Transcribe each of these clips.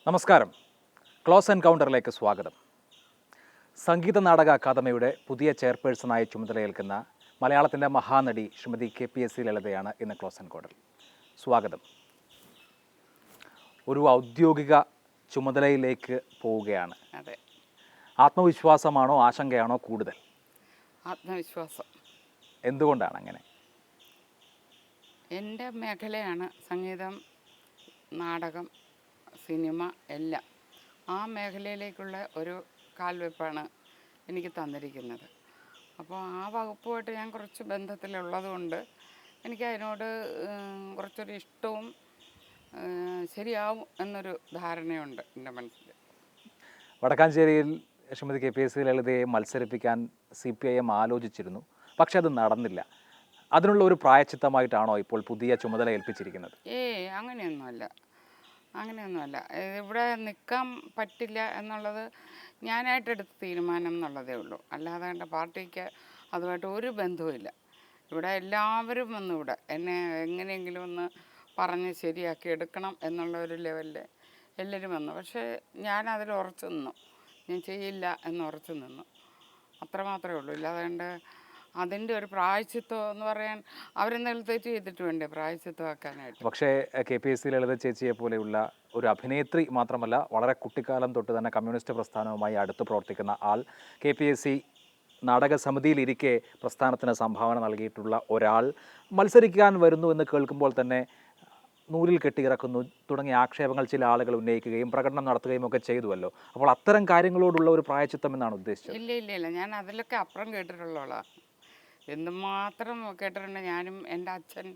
നമസ്കാരം. ക്ലോസ് എൻകൗണ്ടറിലേക്ക് സ്വാഗതം. സംഗീത നാടക അക്കാദമിയുടെ പുതിയ ചെയർപേഴ്സണായി ചുമതലയേൽക്കുന്ന മലയാളത്തിൻ്റെ മഹാനടി ശ്രീമതി KPSC ലളിതയാണ് ഇന്ന് ക്ലോസ് എൻകൗണ്ടറിൽ. സ്വാഗതം. ഒരു ഔദ്യോഗിക ചുമതലയിലേക്ക് പോവുകയാണ്. അതെ. ആത്മവിശ്വാസമാണോ ആശങ്കയാണോ കൂടുതൽ? ആത്മവിശ്വാസം. എന്തുകൊണ്ടാണ് അങ്ങനെ? എൻ്റെ മേഖലയാണ് സംഗീതം, നാടകം, സിനിമ എല്ലാം. ആ മേഖലയിലേക്കുള്ള ഒരു കാൽവെപ്പാണ് എനിക്ക് തന്നിരിക്കുന്നത്. അപ്പോൾ ആ വകുപ്പുമായിട്ട് ഞാൻ കുറച്ച് ബന്ധത്തിലുള്ളത് കൊണ്ട് എനിക്ക് അതിനോട് കുറച്ചൊരു ഇഷ്ടവും ശരിയാവും എന്നൊരു ധാരണയുണ്ട് എൻ്റെ മനസ്സിൽ. വടക്കാഞ്ചേരിയിൽ ശ്രീമതി KPSC ലളിതയെ മത്സരിപ്പിക്കാൻ CPIM ആലോചിച്ചിരുന്നു, പക്ഷെ അത് നടന്നില്ല. അതിനുള്ള ഒരു പ്രായച്ചിത്തമായിട്ടാണോ ഇപ്പോൾ പുതിയ ചുമതല ഏൽപ്പിച്ചിരിക്കുന്നത്? അങ്ങനെയൊന്നുമല്ല. ഇവിടെ നിൽക്കാൻ പറ്റില്ല എന്നുള്ളത് ഞാനായിട്ടെടുത്ത തീരുമാനം എന്നുള്ളതേ ഉള്ളൂ. അല്ലാതെ എൻ്റെ പാർട്ടിക്ക് അതുമായിട്ട് ഒരു ബന്ധവുമില്ല. ഇവിടെ എല്ലാവരും വന്നു ഇവിടെ എന്നെ എങ്ങനെയെങ്കിലും ഒന്ന് പറഞ്ഞ് ശരിയാക്കി എടുക്കണം എന്നുള്ള ഒരു ലെവലിൽ എല്ലാവരും വന്നു. പക്ഷേ ഞാൻ അതിൽ ഉറച്ചു നിന്നു. ഞാൻ ചെയ്യില്ല എന്ന് ഉറച്ചു നിന്നു. അത്രമാത്രമേ ഉള്ളൂ. ഇല്ലാതെ അതിൻ്റെ ഒരു പ്രായശ്ചിത്വം എന്ന് പറയാൻ അവരെന്തെങ്കിലും തെറ്റ് ചെയ്തിട്ട് വേണ്ടേ പ്രായശ്ചിത്വമാക്കാനായിട്ട്. പക്ഷേ KPSC ലളിത ചേച്ചിയെ പോലെയുള്ള ഒരു അഭിനേത്രി മാത്രമല്ല, വളരെ കുട്ടിക്കാലം തൊട്ട് തന്നെ കമ്മ്യൂണിസ്റ്റ് പ്രസ്ഥാനവുമായി അടുത്ത് പ്രവർത്തിക്കുന്ന ആൾ, KPSC നാടകസമിതിയിലിരിക്കെ പ്രസ്ഥാനത്തിന് സംഭാവന നൽകിയിട്ടുള്ള ഒരാൾ മത്സരിക്കാൻ വരുന്നു എന്ന് കേൾക്കുമ്പോൾ തന്നെ നൂലിൽ കെട്ടിയിറക്കുന്നു തുടങ്ങിയ ആക്ഷേപങ്ങൾ ചില ആളുകൾ ഉന്നയിക്കുകയും പ്രകടനം നടത്തുകയും ഒക്കെ ചെയ്തുവല്ലോ. അപ്പോൾ അത്തരം കാര്യങ്ങളോടുള്ള ഒരു പ്രായച്ചിത്തം എന്നാണ് ഉദ്ദേശിച്ചത്? ഇല്ല, ഞാൻ അതിലൊക്കെ അപ്പുറം കേട്ടിട്ടുള്ളതാണ്. എന്തുമാത്രം കേട്ടിട്ടുണ്ട്. ഞാനും എൻ്റെ അച്ഛൻ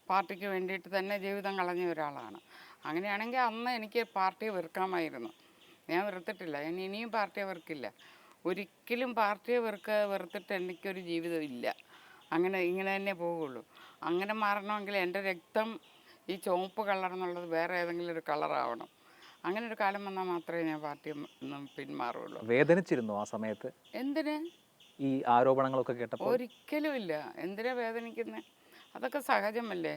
പാർട്ടിക്ക് വേണ്ടിയിട്ട് തന്നെ ജീവിതം കളഞ്ഞ ഒരാളാണ്. അങ്ങനെയാണെങ്കിൽ അന്ന് എനിക്ക് പാർട്ടിയെ വെറുക്കാമായിരുന്നു. ഞാൻ വെറുത്തിട്ടില്ല. ഞാൻ ഇനിയും പാർട്ടിയെ വെറുക്കില്ല. ഒരിക്കലും പാർട്ടിയെ വെറുത്തിട്ട് എനിക്കൊരു ജീവിതമില്ല. ഇങ്ങനെ തന്നെ പോവുള്ളൂ. അങ്ങനെ മാറണമെങ്കിൽ എൻ്റെ രക്തം ഈ ചുവപ്പ് കളർ എന്നുള്ളത് വേറെ ഏതെങ്കിലും ഒരു കളറാവണം. അങ്ങനെ ഒരു കാലം വന്നാൽ മാത്രമേ ഞാൻ പാർട്ടിയെ പിന്മാറുള്ളൂ. വേദനിച്ചിരുന്നു ആ സമയത്ത് എന്തിന്? ഈ ആരോപണങ്ങളൊക്കെ കേട്ടപ്പോൾ? ഒരിക്കലുമില്ല. എന്തിനാ വേദനിക്കുന്നത്? അതൊക്കെ സഹജമല്ലേ.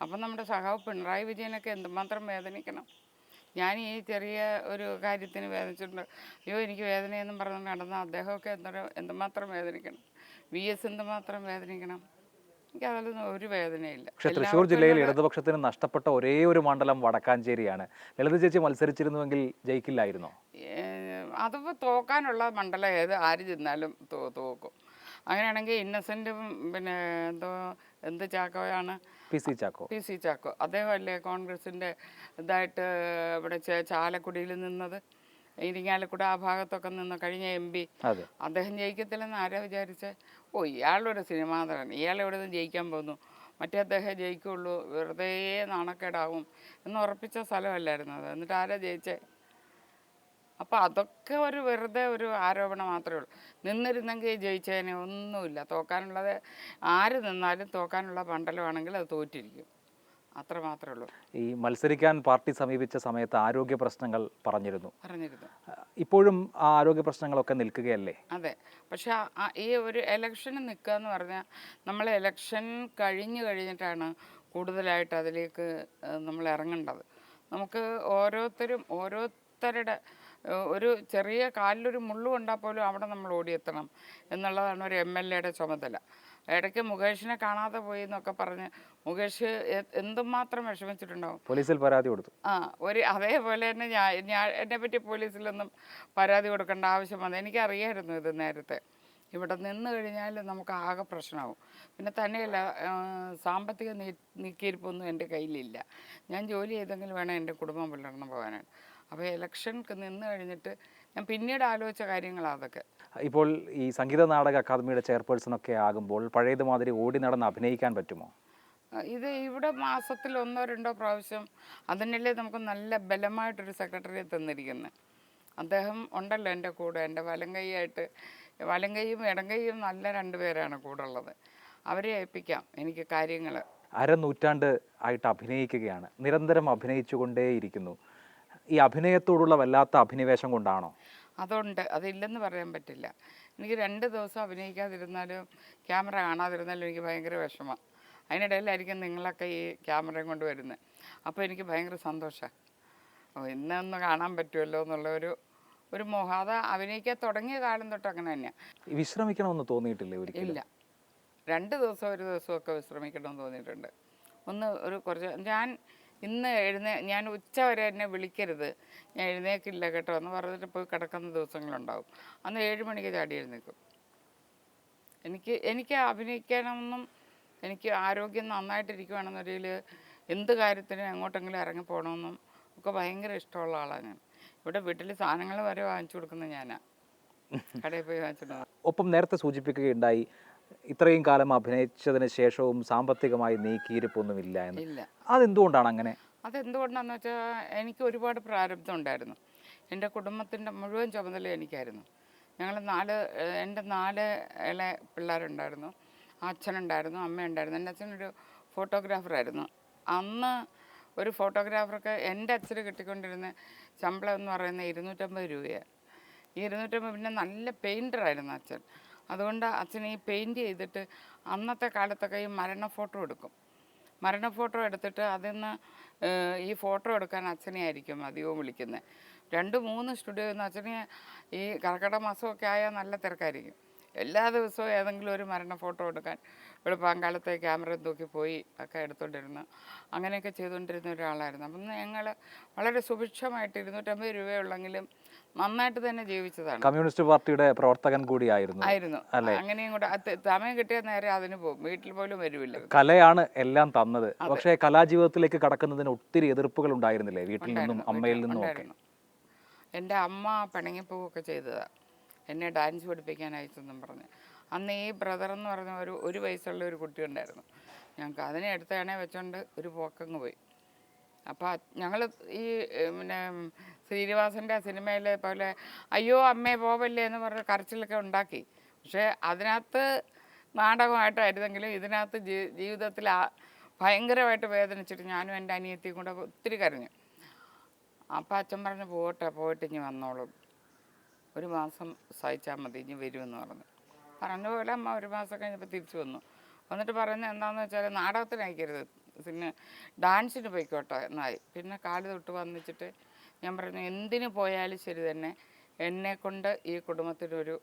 അപ്പം നമ്മുടെ സഖാവ് പിണറായി വിജയനൊക്കെ എന്തുമാത്രം വേദനിക്കണം. ഞാൻ ഈ ചെറിയ ഒരു കാര്യത്തിന് വേദനിച്ചിട്ടുണ്ട്. അയ്യോ എനിക്ക് വേദനയെന്നും പറഞ്ഞു നടന്ന അദ്ദേഹമൊക്കെ എന്തുമാത്രം വേദനിക്കണം. VS എന്തുമാത്രം വേദനിക്കണം. എനിക്ക് അതിലൊന്നും ഒരു വേദനയില്ല. പക്ഷേ തൃശ്ശൂർ ജില്ലയിൽ ഇടതുപക്ഷത്തിന് നഷ്ടപ്പെട്ട ഒരേ ഒരു മണ്ഡലം വടക്കാഞ്ചേരിയാണ്. ലളിത ചേച്ചി മത്സരിച്ചിരുന്നുവെങ്കിൽ ജയിക്കില്ലായിരുന്നോ? അതിപ്പോൾ തോക്കാനുള്ള മണ്ഡലം ആര് ചെന്നാലും തോക്കും. അങ്ങനെയാണെങ്കിൽ ഇന്നസെൻറ്റും പിന്നെ എന്ത് ചാക്കോയാണ്? PC ചാക്കോ. അദ്ദേഹമല്ലേ കോൺഗ്രസിൻ്റെ ഇതായിട്ട് ഇവിടെ ചാലക്കുടിയിൽ നിന്നത്, ഇരിങ്ങാലക്കുട ആ ഭാഗത്തൊക്കെ നിന്ന് കഴിഞ്ഞ MP. അദ്ദേഹം ജയിക്കത്തില്ലെന്ന് ആരാ വിചാരിച്ചേ? ഇയാളൊരു സിനിമാ നടൻ, ഇയാൾ എവിടെ നിന്ന് ജയിക്കാൻ പോകുന്നു? മറ്റേ അദ്ദേഹം ജയിക്കുള്ളൂ, വെറുതെ നാണക്കേടാവും എന്ന് ഉറപ്പിച്ച സ്ഥലമല്ലായിരുന്നു അത്. എന്നിട്ട് ആരാ ജയിച്ചേ? അപ്പോൾ അതൊക്കെ വെറുതെ ഒരു ആരോപണം മാത്രമേ ഉള്ളൂ. നിന്നിരുന്നെങ്കിൽ ജയിച്ചതിനെ ഒന്നുമില്ല. തോക്കാനുള്ളത് ആര് നിന്നാലും തോക്കാനുള്ള മണ്ഡലമാണെങ്കിൽ അത് തോറ്റിരിക്കും. അത്ര മാത്രമേ ഉള്ളൂ. ഈ മത്സരിക്കാൻ പാർട്ടി സമീപിച്ച സമയത്ത് ആരോഗ്യ പ്രശ്നങ്ങൾ പറഞ്ഞിരുന്നു. ഇപ്പോഴും ആ ആരോഗ്യ പ്രശ്നങ്ങളൊക്കെ നിൽക്കുകയല്ലേ? അതെ. പക്ഷെ ഈ ഒരു ഇലക്ഷന് നിൽക്കുക എന്ന് പറഞ്ഞാൽ നമ്മൾ ഇലക്ഷൻ കഴിഞ്ഞിട്ടാണ് കൂടുതലായിട്ട് അതിലേക്ക് നമ്മൾ ഇറങ്ങേണ്ടത്. നമുക്ക് ഓരോരുത്തരുടെ ഒരു ചെറിയ കാലിലൊരു മുള്ളു കൊണ്ടാൽ പോലും അവിടെ നമ്മൾ ഓടിയെത്തണം എന്നുള്ളതാണ് ഒരു MLAയുടെ ചുമതല. ഇടയ്ക്ക് മുകേഷിനെ കാണാതെ പോയി എന്നൊക്കെ പറഞ്ഞ് മുകേഷ് എന്തുമാത്രം വിഷമിച്ചിട്ടുണ്ടാവും. പോലീസിൽ പരാതി കൊടുത്തു. അതേപോലെ തന്നെ ഞാൻ എന്നെപ്പറ്റി പോലീസിലൊന്നും പരാതി കൊടുക്കേണ്ട ആവശ്യം വന്നു. എനിക്കറിയായിരുന്നു ഇത് നേരത്തെ. ഇവിടെ നിന്ന് കഴിഞ്ഞാൽ നമുക്ക് ആകെ പ്രശ്നമാവും. പിന്നെ തന്നെയല്ല, സാമ്പത്തിക നീക്കിയിരിപ്പൊന്നും എൻ്റെ കയ്യിലില്ല. ഞാൻ ജോലി ചെയ്തെങ്കിൽ വേണം എൻ്റെ കുടുംബം പുലർന്നു പോകാനാണ്. അപ്പോൾ ഇലക്ഷൻക്ക് നിന്ന് കഴിഞ്ഞിട്ട് ഞാൻ പിന്നീട് ആലോചിച്ച കാര്യങ്ങളാണ് അതൊക്കെ. ഇപ്പോൾ ഈ സംഗീത നാടക അക്കാദമിയുടെ ചെയർപേഴ്സണൊക്കെ ആകുമ്പോൾ പഴയതുമാതിരി ഓടി നടന്ന് അഭിനയിക്കാൻ പറ്റുമോ? ഇവിടെ മാസത്തിൽ 1-2 പ്രാവശ്യം അതിനല്ലേ നമുക്ക് നല്ല ബലമായിട്ടൊരു സെക്രട്ടറിയെ തന്നിരിക്കുന്നത്. അദ്ദേഹം ഉണ്ടല്ലോ എൻ്റെ കൂടെ, എൻ്റെ വലങ്കൈയും ഇടങ്കൈയും നല്ല 2 പേരാണ് കൂടെ ഉള്ളത്. അവരെ ഏൽപ്പിക്കാം എനിക്ക് കാര്യങ്ങൾ. അരനൂറ്റാണ്ട് ആയിട്ട് അഭിനയിക്കുകയാണ്, നിരന്തരം അഭിനയിച്ചുകൊണ്ടേയിരിക്കുന്നു. ഈ അഭിനയത്തോടുള്ള വല്ലാത്ത അഭിനിവേശം കൊണ്ടാണോ? അതുണ്ട്, അതില്ലെന്ന് പറയാൻ പറ്റില്ല. എനിക്ക് 2 ദിവസം അഭിനയിക്കാതിരുന്നാലും ക്യാമറ കാണാതിരുന്നാലും എനിക്ക് ഭയങ്കര വിഷമമാണ്. അതിനിടയിലായിരിക്കും നിങ്ങളൊക്കെ ഈ ക്യാമറയും കൊണ്ട് വരുന്നത്. അപ്പോൾ എനിക്ക് ഭയങ്കര സന്തോഷമാണ്. ഇന്നൊന്ന് കാണാൻ പറ്റുമല്ലോ എന്നുള്ള ഒരു മോഹം. അത് അഭിനയിക്കാൻ തുടങ്ങിയ കാലം തൊട്ട് അങ്ങനെ തന്നെയാണ്. വിശ്രമിക്കണമെന്ന് തോന്നിയിട്ടില്ലേ ഒരിക്കലും? ഇല്ല, 2 ദിവസം ഒരു ദിവസമൊക്കെ വിശ്രമിക്കണമെന്ന് തോന്നിയിട്ടുണ്ട്. കുറച്ച് ഞാൻ ഉച്ച വരെ എന്നെ വിളിക്കരുത്, ഞാൻ എഴുന്നേക്കില്ല കേട്ടോ എന്ന് പറഞ്ഞിട്ട് പോയി കിടക്കുന്ന ദിവസങ്ങളുണ്ടാവും. അന്ന് 7 മണിക്ക് ചാടി എഴുന്നേക്കും. എനിക്ക് അഭിനയിക്കാനൊന്നും, എനിക്ക് ആരോഗ്യം നന്നായിട്ടിരിക്കുകയാണെന്നൊരിക്കൽ എന്ത് കാര്യത്തിനും എങ്ങോട്ടെങ്കിലും ഇറങ്ങി പോകണമെന്നും ഒക്കെ ഭയങ്കര ഇഷ്ടമുള്ള ആളാണ് ഞാൻ. ഇവിടെ വീട്ടിൽ സാധനങ്ങൾ വരെ വാങ്ങിച്ചു കൊടുക്കുന്നത് ഞാനാണ്, കടയിൽ പോയി വാങ്ങിച്ചിട്ട്. ഒപ്പം നേരത്തെ സൂചിപ്പിക്കുകയുണ്ടായി, ഇത്രയും കാലം അഭിനയിച്ചതിന് ശേഷവും സാമ്പത്തികമായി നീക്കിയിരിപ്പൊന്നുമില്ല എന്ന്. ഇല്ല. അതെന്തുകൊണ്ടാണ് അങ്ങനെ? അതെന്തുകൊണ്ടാണെന്ന് വെച്ചാൽ എനിക്ക് ഒരുപാട് പ്രാരബ്ധം ഉണ്ടായിരുന്നു. എൻ്റെ കുടുംബത്തിൻ്റെ മുഴുവൻ ചുമതല എനിക്കായിരുന്നു. എൻ്റെ 4 ഇളയ പിള്ളേരുണ്ടായിരുന്നു. അച്ഛനുണ്ടായിരുന്നു, അമ്മയുണ്ടായിരുന്നു. എൻ്റെ അച്ഛനൊരു ഫോട്ടോഗ്രാഫറായിരുന്നു. അന്ന് ഒരു ഫോട്ടോഗ്രാഫർക്ക് എൻ്റെ അച്ഛന് കിട്ടിക്കൊണ്ടിരുന്ന ശമ്പളം എന്ന് പറയുന്നത് 250 രൂപയാണ്. ഈ 250, പിന്നെ നല്ല പെയിൻ്ററായിരുന്നു അച്ഛൻ. അതുകൊണ്ട് അച്ഛൻ ഈ പെയിൻറ്റ് ചെയ്തിട്ട് അന്നത്തെ കാലത്തൊക്കെ ഈ മരണ ഫോട്ടോ എടുക്കും. മരണ ഫോട്ടോ എടുത്തിട്ട് അതിൽ നിന്ന് ഈ ഫോട്ടോ എടുക്കാൻ അച്ഛനെ ആയിരിക്കും അധികവും വിളിക്കുന്നത്. 2-3 സ്റ്റുഡിയോയിൽ നിന്ന് അച്ഛനെ ഈ കർക്കിടക മാസമൊക്കെ ആയാൽ നല്ല തിരക്കായിരിക്കും. എല്ലാ ദിവസവും ഏതെങ്കിലും ഒരു മരണ ഫോട്ടോ എടുക്കാൻ വെളുപ്പാങ്കാലത്തെ ക്യാമറ തൂക്കി പോയി ഒക്കെ എടുത്തുകൊണ്ടിരുന്നു. അങ്ങനെയൊക്കെ ചെയ്തുകൊണ്ടിരുന്ന ഒരാളായിരുന്നു. അപ്പം ഞങ്ങൾ വളരെ സുഭിക്ഷമായിട്ട് 250 രൂപയുള്ളെങ്കിലും നന്നായിട്ട് തന്നെ ജീവിച്ചതാണ്. കമ്മ്യൂണിസ്റ്റ് പാർട്ടിയുടെ പ്രവർത്തകൻ കൂടിയായിരുന്നു. അങ്ങനെയും കൂടെ സമയം കിട്ടിയ നേരെ അതിന് പോകും, വീട്ടിൽ പോലും വരുമില്ല. കലയാണ് എല്ലാം തന്നത്. പക്ഷേ കലാജീവിതത്തിലേക്ക് കടക്കുന്നതിന് ഒത്തിരി എതിർപ്പുകൾ ഉണ്ടായിരുന്നില്ലേ വീട്ടിൽ നിന്നും അമ്മയിൽ നിന്നും ഒക്കെ? എൻ്റെ അമ്മ പിണങ്ങിപ്പോവുകയൊക്കെ ചെയ്തതാണ്, എന്നെ ഡാൻസ് പഠിപ്പിക്കാൻ അയച്ചെന്നും പറഞ്ഞ്. അന്ന് ഈ ബ്രദർ എന്ന് പറഞ്ഞ ഒരു വയസ്സുള്ള ഒരു കുട്ടി ഉണ്ടായിരുന്നു. ഞങ്ങൾക്ക് അതിനെ എടുത്താണേ വെച്ചോണ്ട് ഒരു പോക്കങ്ങ് പോയി. അപ്പോൾ ഞങ്ങൾ ഈ പിന്നെ ശ്രീനിവാസൻ്റെ സിനിമയിലെ പോലെ അയ്യോ അമ്മേ പോവല്ലേ എന്ന് പറഞ്ഞ് കരച്ചിലൊക്കെ ഉണ്ടാക്കി. പക്ഷേ അതിനകത്ത് നാടകമായിട്ടായിരുന്നെങ്കിലും ഇതിനകത്ത് ജീവിതത്തിൽ ഭയങ്കരമായിട്ട് വേദനിച്ചിട്ട് ഞാനും എൻ്റെ അനിയത്തിയും കൂടെ ഒത്തിരി കരഞ്ഞു. അപ്പം അച്ഛൻ പറഞ്ഞു പോയിട്ട് ഇനി വന്നോളും, 1 മാസം സഹിച്ചാൽ മതി, ഇനി വരുമെന്ന് പറഞ്ഞ പോലെ അമ്മ 1 മാസം കഴിഞ്ഞപ്പോൾ തിരിച്ചു വന്നിട്ട് പറയുന്നത് എന്താണെന്ന് വെച്ചാൽ നാടകത്തിന് അയക്കരുത്, പിന്നെ ഡാൻസിന് പോയിക്കോട്ടെ എന്നായി. പിന്നെ കാല് തൊട്ട് വന്നിച്ചിട്ട് ഞാൻ പറഞ്ഞു എന്തിനു പോയാലും ശരി തന്നെ എന്നെക്കൊണ്ട് ഈ കുടുംബത്തിനൊരു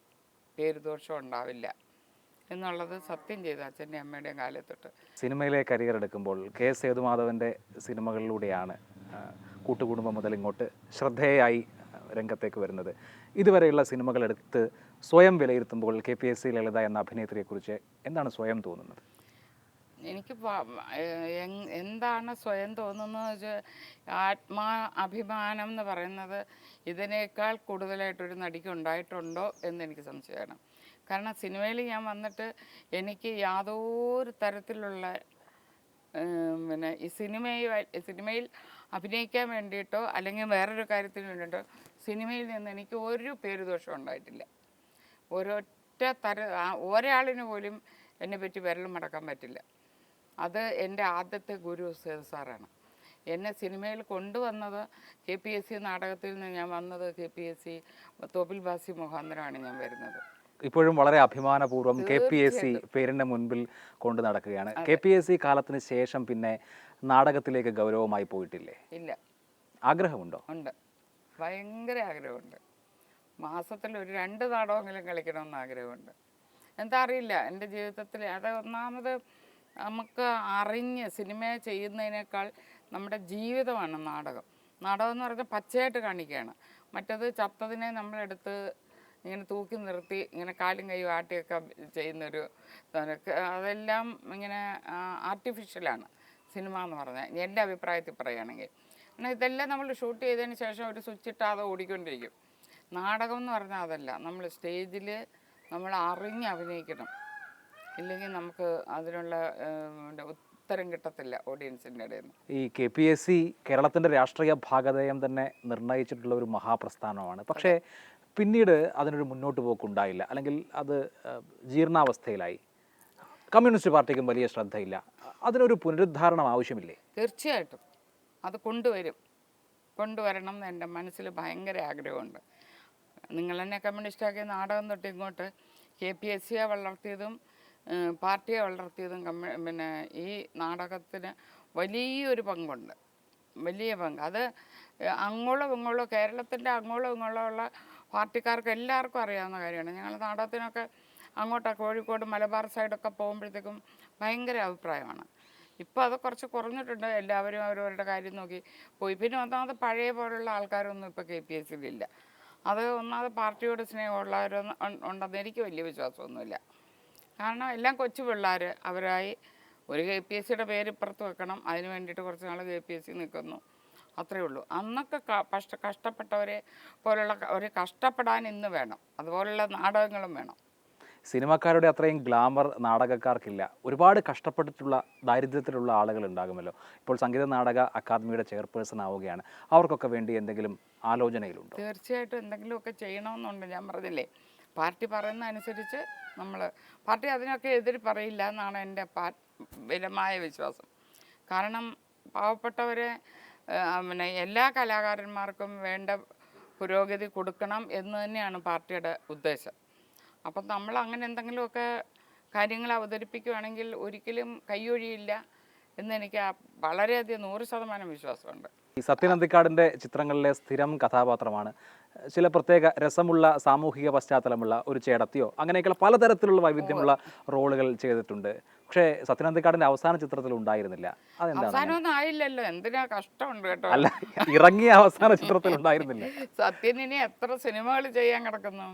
പേരുദോഷം ഉണ്ടാവില്ല എന്നുള്ളത് സത്യം ചെയ്തു അച്ഛൻ്റെ അമ്മയുടെയും കാലത്തൊട്ട്. സിനിമയിലെ കരിയർ എടുക്കുമ്പോൾ കെ സേതുമാധവൻ്റെ സിനിമകളിലൂടെയാണ് കൂട്ടുകുടുംബം മുതൽ ഇങ്ങോട്ട് ശ്രദ്ധേയായി രംഗത്തേക്ക് വരുന്നത്. ഇതുവരെയുള്ള സിനിമകൾ എടുത്ത് സ്വയം വിലയിരുത്തുമ്പോൾ KPSC ലളിത എന്ന അഭിനേത്രിയെക്കുറിച്ച് എന്താണ് സ്വയം തോന്നുന്നത്? എനിക്ക് എന്താണ് സ്വയം തോന്നുന്നത് വെച്ചാൽ അഭിമാനം എന്ന് പറയുന്നത് ഇതിനേക്കാൾ കൂടുതലായിട്ടൊരു നടിക്ക് ഉണ്ടായിട്ടുണ്ടോ എന്നെനിക്ക് സംശയമാണ്. കാരണം സിനിമയിൽ ഞാൻ വന്നിട്ട് എനിക്ക് യാതൊരു തരത്തിലുള്ള പിന്നെ ഈ സിനിമയിൽ അഭിനയിക്കാൻ വേണ്ടിയിട്ടോ അല്ലെങ്കിൽ വേറൊരു കാര്യത്തിന് വേണ്ടിയിട്ടോ സിനിമയിൽ നിന്ന് എനിക്ക് ഒരു പേരുദോഷം ഉണ്ടായിട്ടില്ല. ഒരാളിന് പോലും എന്നെപ്പറ്റി വിരൽ മടക്കാൻ പറ്റില്ല. അത് എൻ്റെ ആദ്യത്തെ ഗുരു സേതു സാറാണ്. എന്നെ സിനിമയിൽ കൊണ്ടുവന്നത് KPSC നാടകത്തിൽ നിന്ന് ഞാൻ വന്നത് KPSC തോപ്പിൽ ബാസി മുഖാന്തരമാണ് ഞാൻ വരുന്നത്. ഇപ്പോഴും വളരെ അഭിമാനപൂർവ്വം KPSC പേരിൻ്റെ മുൻപിൽ കൊണ്ടു നടക്കുകയാണ്. KPSC കാലത്തിന് ശേഷം പിന്നെ നാടകത്തിലേക്ക് ഗൗരവമായി പോയിട്ടില്ലേ? ഇല്ല. ആഗ്രഹമുണ്ടോ? ഉണ്ട്, ഭയങ്കര ആഗ്രഹമുണ്ട്. മാസത്തിൽ ഒരു 2 നാടകമെങ്കിലും കളിക്കണമെന്ന് ആഗ്രഹമുണ്ട്. എന്താ അറിയില്ല, എൻ്റെ ജീവിതത്തിൽ അത് ഒന്നാമത് നമുക്ക് അറിഞ്ഞ് സിനിമ ചെയ്യുന്നതിനേക്കാൾ നമ്മുടെ ജീവിതമാണ് നാടകം. നാടകം എന്ന് പറഞ്ഞാൽ പച്ചയായിട്ട് കാണിക്കുകയാണ്. മറ്റത് ചത്തതിനെ നമ്മളെടുത്ത് ഇങ്ങനെ തൂക്കി നിർത്തി ഇങ്ങനെ കാലും കൈയും ആട്ടിയൊക്കെ ചെയ്യുന്നൊരു അതെല്ലാം ഇങ്ങനെ ആർട്ടിഫിഷ്യലാണ് സിനിമ എന്ന് പറഞ്ഞാൽ, എൻ്റെ അഭിപ്രായത്തിൽ പറയുകയാണെങ്കിൽ. എന്നാൽ ഇതെല്ലാം നമ്മൾ ഷൂട്ട് ചെയ്തതിന് ശേഷം ഒരു സ്വിച്ച് ഇട്ടാതെ ഓടിക്കൊണ്ടിരിക്കും. നാടകം എന്ന് പറഞ്ഞാൽ അതല്ല, നമ്മൾ സ്റ്റേജിൽ നമ്മൾ അറിഞ്ഞ് അഭിനയിക്കണം, ഇല്ലെങ്കിൽ നമുക്ക് അതിനുള്ള ഉത്തരം കിട്ടത്തില്ല ഓഡിയൻസിൻ്റെ ഇടയിൽ നിന്ന്. ഈ KPSC കേരളത്തിൻ്റെ രാഷ്ട്രീയ ഭാഗധേയം തന്നെ നിർണ്ണയിച്ചിട്ടുള്ള ഒരു മഹാപ്രസ്ഥാനമാണ്. പക്ഷേ പിന്നീട് അതിനൊരു മുന്നോട്ട് പോക്കുണ്ടായില്ല, അല്ലെങ്കിൽ അത് ജീർണാവസ്ഥയിലായി. കമ്മ്യൂണിസ്റ്റ് പാർട്ടിക്കും വലിയ ശ്രദ്ധയില്ല. അതിനൊരു പുനരുദ്ധാരണം ആവശ്യമില്ലേ? തീർച്ചയായിട്ടും അത് കൊണ്ടുവരണം എന്ന് എൻ്റെ മനസ്സിൽ ഭയങ്കര ആഗ്രഹമുണ്ട്. നിങ്ങൾ തന്നെ കമ്മ്യൂണിസ്റ്റാക്കിയ നാടകം തൊട്ട് ഇങ്ങോട്ട് KPSCയെ വളർത്തിയതും പാർട്ടിയെ വളർത്തിയതും പിന്നെ ഈ നാടകത്തിന് വലിയൊരു പങ്കുണ്ട്, വലിയ പങ്ക്. അത് അങ്ങോളം ഇങ്ങോളം കേരളത്തിൻ്റെ അങ്ങോളം ഇങ്ങോളം ഉള്ള പാർട്ടിക്കാർക്ക് എല്ലാവർക്കും അറിയാവുന്ന കാര്യമാണ്. ഞങ്ങൾ നാടകത്തിനൊക്കെ അങ്ങോട്ടൊക്കെ കോഴിക്കോട് മലബാർ സൈഡൊക്കെ പോകുമ്പോഴത്തേക്കും ഭയങ്കര അഭിപ്രായമാണ്. ഇപ്പോൾ അത് കുറച്ച് കുറഞ്ഞിട്ടുണ്ട്, എല്ലാവരും അവരവരുടെ കാര്യം നോക്കി പോയി. പിന്നെ ഒന്നാമത് പഴയ പോലുള്ള ആൾക്കാരൊന്നും ഇപ്പോൾ KPSCയിലില്ല. അത് ഒന്നാമത് പാർട്ടിയോട് സ്നേഹമുള്ളവരൊന്നും ഉണ്ടെന്ന് എനിക്ക് വലിയ വിശ്വാസമൊന്നുമില്ല. കാരണം എല്ലാം കൊച്ചു പിള്ളേർ അവരായി ഒരു KPSCയുടെ പേര് ഇപ്പുറത്ത് വെക്കണം, അതിന് വേണ്ടിയിട്ട് കുറച്ച് നാൾ KPSC നിൽക്കുന്നു, അത്രയേ ഉള്ളൂ. അന്നൊക്കെ കഷ്ടപ്പെട്ടവരെ പോലുള്ള ഒരു കഷ്ടപ്പെടാൻ ഇന്ന് വേണം, അതുപോലുള്ള നാടകങ്ങളും വേണം. സിനിമാക്കാരുടെ അത്രയും ഗ്ലാമർ നാടകക്കാർക്കില്ല. ഒരുപാട് കഷ്ടപ്പെട്ടിട്ടുള്ള ദാരിദ്ര്യത്തിലുള്ള ആളുകൾ ഉണ്ടാകുമല്ലോ. ഇപ്പോൾ സംഗീത നാടക അക്കാദമിയുടെ ചെയർപേഴ്സൺ ആവുകയാണ്. അവർക്കൊക്കെ വേണ്ടി എന്തെങ്കിലും ആലോചനയിലുണ്ടോ? തീർച്ചയായിട്ടും എന്തെങ്കിലുമൊക്കെ ചെയ്യണമെന്നുണ്ട്. ഞാൻ പറഞ്ഞില്ലേ, പാർട്ടി പറയുന്ന അനുസരിച്ച് പാർട്ടി അതിനൊക്കെ എതിര് പറയില്ല എന്നാണ് എൻ്റെ ബലമായ വിശ്വാസം. കാരണം പാവപ്പെട്ടവരെ പിന്നെ എല്ലാ കലാകാരന്മാർക്കും വേണ്ട പുരോഗതി കൊടുക്കണം എന്ന് തന്നെയാണ് പാർട്ടിയുടെ ഉദ്ദേശം. അപ്പം നമ്മൾ അങ്ങനെ എന്തെങ്കിലുമൊക്കെ കാര്യങ്ങൾ അവതരിപ്പിക്കുകയാണെങ്കിൽ ഒരിക്കലും കൈയൊഴിയില്ല എന്നെനിക്ക് വളരെയധികം 100% വിശ്വാസമുണ്ട്. ഈ സത്യൻ അന്തിക്കാടിൻ്റെ ചിത്രങ്ങളിലെ സ്ഥിരം കഥാപാത്രമാണ്. ചില പ്രത്യേക രസമുള്ള സാമൂഹിക പശ്ചാത്തലമുള്ള ഒരു ചേടത്തിയോ അങ്ങനെയൊക്കെയുള്ള പലതരത്തിലുള്ള വൈവിധ്യമുള്ള റോളുകൾ ചെയ്തിട്ടുണ്ട്. പക്ഷേ സത്യൻ അന്തിക്കാടിൻ്റെ അവസാന ചിത്രത്തിൽ ഉണ്ടായിരുന്നില്ല. അതെന്താണ്? അവസാനമൊന്നും ആയില്ലല്ലോ, എന്തിനാ കഷ്ടമുണ്ട് കേട്ടോ. അല്ല, ഇറങ്ങിയ അവസാന ചിത്രത്തിൽ ഉണ്ടായിരുന്നില്ല. സത്യൻ ഇനി എത്ര സിനിമകൾ ചെയ്യാൻ കിടക്കുന്നു,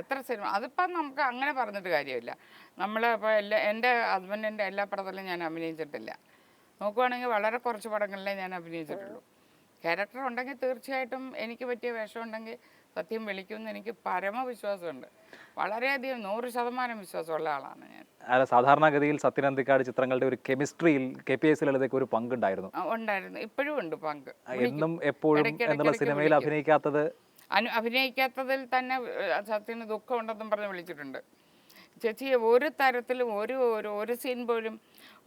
എത്ര സിനിമ. അതിപ്പം നമുക്ക് അങ്ങനെ പറഞ്ഞിട്ട് കാര്യമില്ല. നമ്മൾ ഇപ്പോൾ എൻ്റെ ഹസ്ബൻഡിൻ്റെ എല്ലാ പടത്തിലും ഞാൻ അഭിനയിച്ചിട്ടില്ല. നോക്കുവാണെങ്കിൽ വളരെ കുറച്ച് പടങ്ങളിലേ ഞാൻ അഭിനയിച്ചിട്ടുള്ളൂ. ക്യാരക്ടർ ഉണ്ടെങ്കിൽ തീർച്ചയായിട്ടും എനിക്ക് പറ്റിയ വേഷം ഉണ്ടെങ്കിൽ സത്യം വിളിക്കുമെന്ന് എനിക്ക് പരമവിശ്വാസമുണ്ട്. വളരെയധികം 100% വിശ്വാസമുള്ള ആളാണ് ഞാൻ. അല്ല, സാധാരണഗതിയിൽ സത്യൻ അന്തിക്കാട് ചിത്രങ്ങളുടെ ഒരു കെമിസ്ട്രിയിൽ KPSC ലളിതയ്ക്ക് ഒരു പങ്കുണ്ടായിരുന്നു. ഉണ്ടായിരുന്നു, ഇപ്പോഴും ഉണ്ട് പങ്ക്. എന്നും എപ്പോഴും എന്നുള്ള സിനിമയിൽ അഭിനയിക്കാത്തതിൽ തന്നെ സത്യന് ദുഃഖമുണ്ടെന്നും പറഞ്ഞ് വിളിച്ചിട്ടുണ്ട്. ചേച്ചിയെ ഒരു തരത്തിലും ഒരു സീൻ പോലും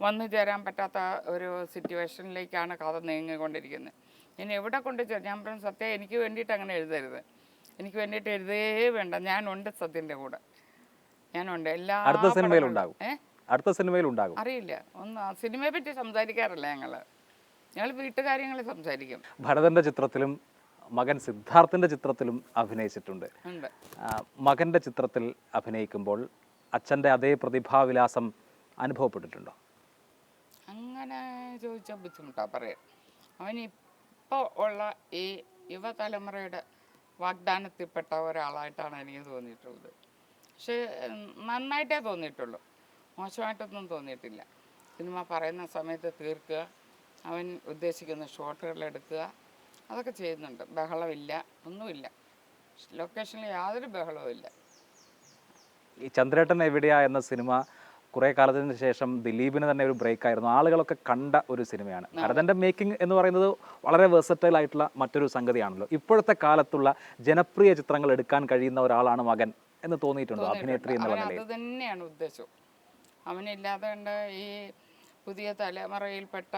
വന്നു ചേരാൻ പറ്റാത്ത ഒരു സിറ്റുവേഷനിലേക്കാണ് കഥ നീങ്ങിക്കൊണ്ടിരിക്കുന്നത്. ഞാൻ എവിടെ കൊണ്ട് ഞാൻ പറഞ്ഞു, സത്യം എനിക്ക് വേണ്ടിയിട്ട് അങ്ങനെ എഴുതരുത്, എനിക്ക് വേണ്ടിയിട്ട് എഴുതേ വേണ്ട, ഞാനുണ്ട് സത്യൻ്റെ കൂടെ, ഞാനുണ്ട്. അടുത്ത സിനിമയിൽ ഉണ്ടാകും. അറിയില്ല, സിനിമയെ പറ്റി സംസാരിക്കാറില്ല ഞങ്ങൾ വീട്ടുകാര്യങ്ങൾ സംസാരിക്കും. ഭരതൻ്റെ ചിത്രത്തിലും മകൻ സിദ്ധാർത്ഥിൻ്റെ ചിത്രത്തിലും അഭിനയിച്ചിട്ടുണ്ട്. മകൻ്റെ ചിത്രത്തിൽ അഭിനയിക്കുമ്പോൾ അച്ഛൻ്റെ അതേ പ്രതിഭാവിലാസം അനുഭവപ്പെട്ടിട്ടുണ്ടോ? അങ്ങനെ ചോദിച്ചാൽ ബുദ്ധിമുട്ടാണ് പറയാം. അവനിപ്പോൾ ഉള്ള ഈ യുവതലമുറയുടെ വാഗ്ദാനത്തിൽപ്പെട്ട ഒരാളായിട്ടാണ് എനിക്ക് തോന്നിയിട്ടുള്ളത്. പക്ഷേ നന്നായിട്ടേ തോന്നിയിട്ടുള്ളൂ, മോശമായിട്ടൊന്നും തോന്നിയിട്ടില്ല. സിനിമ പറയുന്ന സമയത്ത് തീർക്കുക, അവൻ ഉദ്ദേശിക്കുന്ന ഷോട്ടുകൾ എടുക്കുക, അതൊക്കെ ചെയ്യുന്നുണ്ട്. ബഹളമില്ല, ഒന്നുമില്ല, ലൊക്കേഷനിൽ യാതൊരു ബഹളവും ഇല്ല. ഈ ചന്ദ്രേട്ടൻ എവിടെയാ എന്ന സിനിമ കുറേ കാലത്തിന് ശേഷം ദിലീപിന് തന്നെ ഒരു ബ്രേക്ക് ആയിരുന്നു. ആളുകളൊക്കെ കണ്ട ഒരു സിനിമയാണ്. ഭരതൻ്റെ മേക്കിംഗ് എന്ന് പറയുന്നത് വളരെ വെർസറ്റൈൽ ആയിട്ടുള്ള മറ്റൊരു സംഗതിയാണല്ലോ. ഇപ്പോഴത്തെ കാലത്തുള്ള ജനപ്രിയ ചിത്രങ്ങൾ എടുക്കാൻ കഴിയുന്ന ഒരാളാണ് മകൻ എന്ന് തോന്നിയിട്ടുണ്ടോ അഭിനേത്രി എന്നുള്ള നിലയിൽ? അത് തന്നെയാണ് ഉദ്ദേശം. അവനില്ലാതെ കണ്ട് ഈ പുതിയ തലമുറയിൽപ്പെട്ട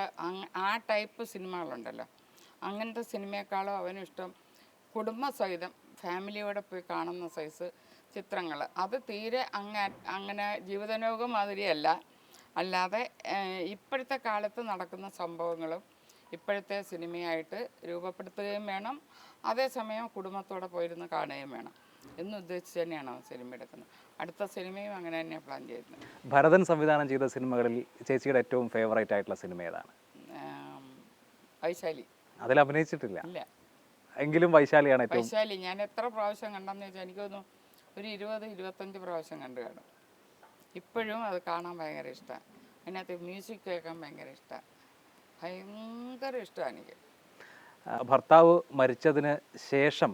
ആ ടൈപ്പ് സിനിമകളുണ്ടല്ലോ, അങ്ങനത്തെ സിനിമയെക്കാളും അവനിഷ്ടം കുടുംബസഹിതം ഫാമിലിയോടെ പോയി കാണുന്ന സൈസ് ചിത്രങ്ങൾ. അത് തീരെ അങ്ങനെ ജീവിതനോഗം മാതിരിയല്ല, അല്ലാതെ ഇപ്പോഴത്തെ കാലത്ത് നടക്കുന്ന സംഭവങ്ങളും ഇപ്പോഴത്തെ സിനിമയായിട്ട് രൂപപ്പെടുത്തുകയും വേണം, അതേസമയം കുടുംബത്തോടെ പോയിരുന്ന് കാണുകയും വേണം എന്നുദ്ദേശിച്ച് തന്നെയാണ് അവൻ സിനിമ എടുക്കുന്നത്. അടുത്ത സിനിമയും അങ്ങനെ തന്നെയാണ് പ്ലാൻ ചെയ്യുന്നത്. ഭരതൻ സംവിധാനം ചെയ്ത സിനിമകളിൽ ചേച്ചിയുടെ ഏറ്റവും ഫേവറേറ്റ് ആയിട്ടുള്ള സിനിമ ഏതാണ്? വൈശാലി. അതിൽ അഭിനയിച്ചിട്ടില്ല? ഇല്ല. എങ്കിലും വൈശാലിയാണ് ഏറ്റവും. വൈശാലി ഞാൻ എത്ര പ്രാവശ്യം കണ്ടെന്ന് വെച്ചാൽ എനിക്കൊന്നും ഒരു 20-25 പ്രാവശ്യം കണ്ടു കാണും. ഇപ്പോഴും അത് കാണാൻ ഭയങ്കര ഇഷ്ടമാണ്. അതിനകത്ത് മ്യൂസിക് കേൾക്കാൻ ഭയങ്കര ഇഷ്ടമാണ്, ഭയങ്കര ഇഷ്ടമാണ് എനിക്ക്. ഭർത്താവ് മരിച്ചതിന് ശേഷം